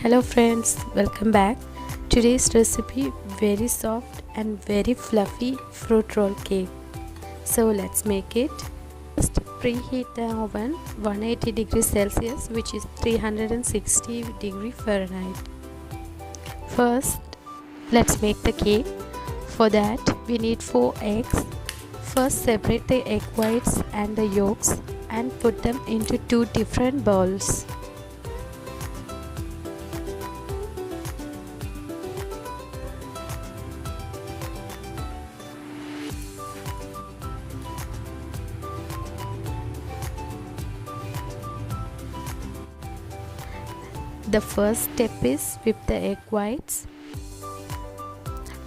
Hello friends, welcome back. Today's recipe very soft and very fluffy fruit roll cake. So let's make it. First preheat the oven 180 degrees Celsius, which is 360 degree Fahrenheit. First let's make the cake. For that we need 4 eggs. First separate the egg whites and the yolks and put them into 2 different bowls. The first step is whip the egg whites.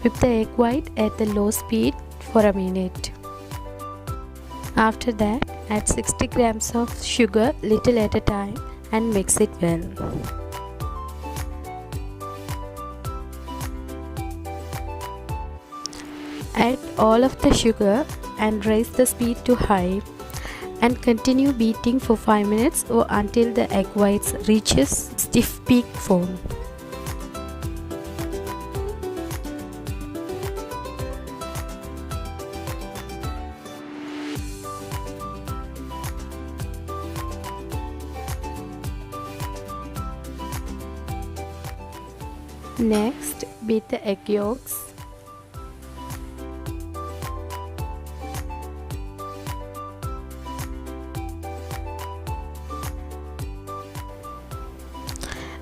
Whip the egg white at the low speed for a minute. After that, add 60 grams of sugar little at a time and mix it well. Add all of the sugar and raise the speed to high and continue beating for 5 minutes or until the egg whites reaches stiff peak foam. Next, beat the egg yolks.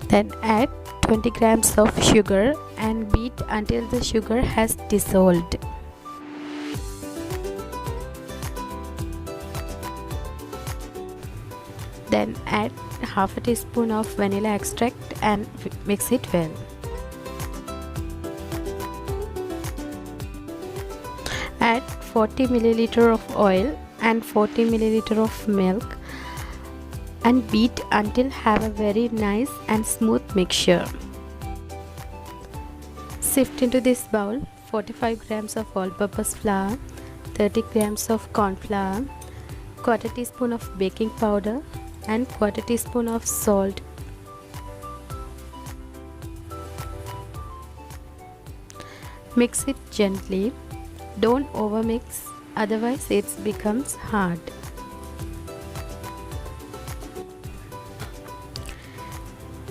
Then add 20 grams of sugar and beat until the sugar has dissolved. Then add half a teaspoon of vanilla extract and mix it well. Add 40 ml of oil and 40 ml of milk and beat until have a very nice and smooth mixture. Sift into this bowl 45 grams of all-purpose flour, 30 grams of corn flour, quarter teaspoon of baking powder and quarter teaspoon of salt. Mix it gently. Don't overmix, otherwise it becomes hard.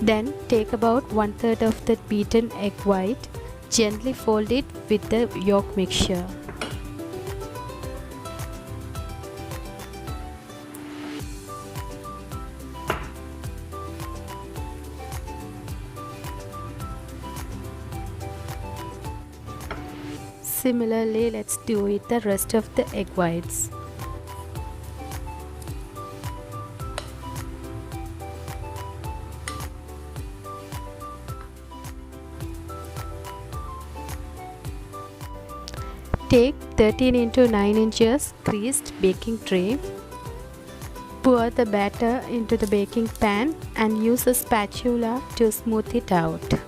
Then take about 1/3 of the beaten egg white, gently fold it with the yolk mixture. Similarly, let's do with the rest of the egg whites. Take 13 into 9 inches greased baking tray. Pour the batter into the baking pan and use a spatula to smooth it out.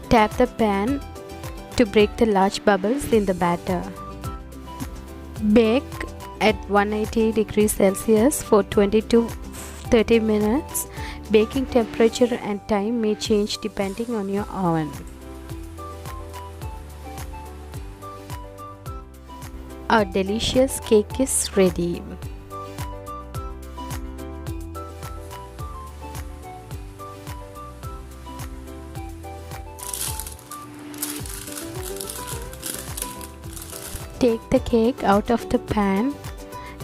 Tap the pan to break the large bubbles in the batter. Bake at 180 degrees Celsius for 20 to 30 minutes. Baking temperature and time may change depending on your oven. Our delicious cake is ready. Take the cake out of the pan,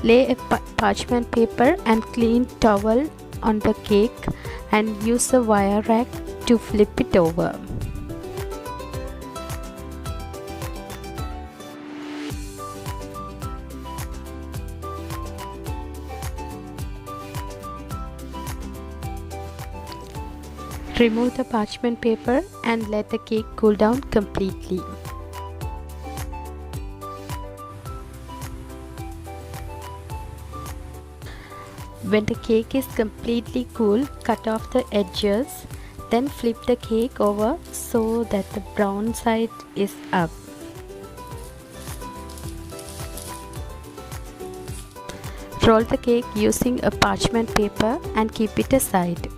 lay a parchment paper and clean towel on the cake and use a wire rack to flip it over. Remove the parchment paper and let the cake cool down completely. When the cake is completely cool, cut off the edges, then flip the cake over so that the brown side is up. Roll the cake using a parchment paper and keep it aside.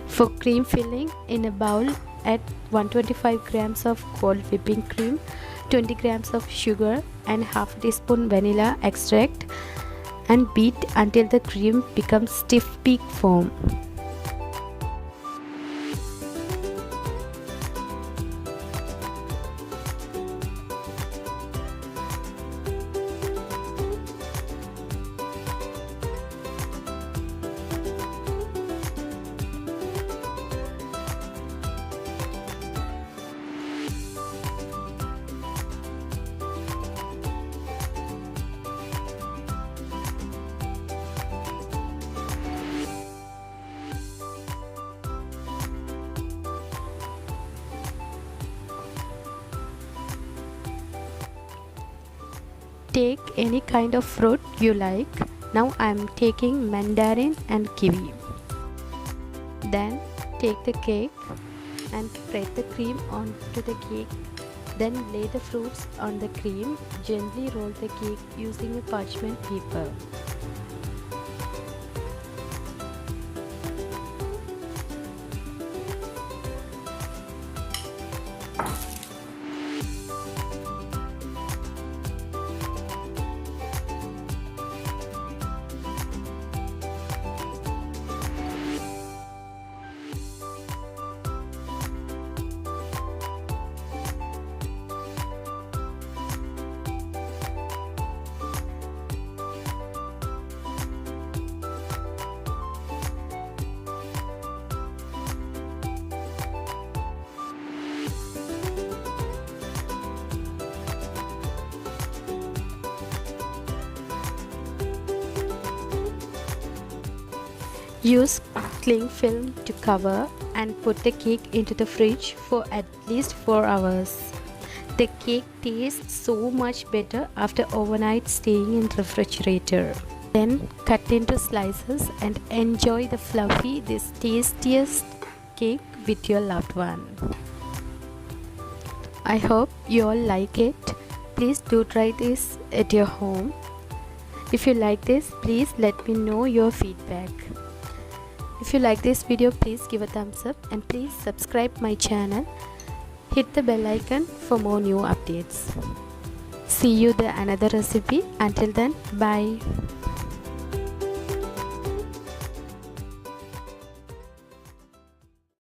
For cream filling, in a bowl add 125 grams of cold whipping cream, 20 grams of sugar and half a teaspoon vanilla extract, and beat until the cream becomes stiff peak foam. Take any kind of fruit you like. Now I am taking mandarin and kiwi. Then take the cake and spread the cream onto the cake. Then lay the fruits on the cream. Gently roll the cake using a parchment paper. Use cling film to cover and put the cake into the fridge for at least 4 hours. The cake tastes so much better after overnight staying in the refrigerator. Then cut into slices and enjoy the fluffy, this tastiest cake with your loved one. I hope you all like it. Please do try this at your home. If you like this, please let me know your feedback. If you like this video, please give a thumbs up and please subscribe my channel. Hit the bell icon for more new updates. See you the another recipe. Until then, bye.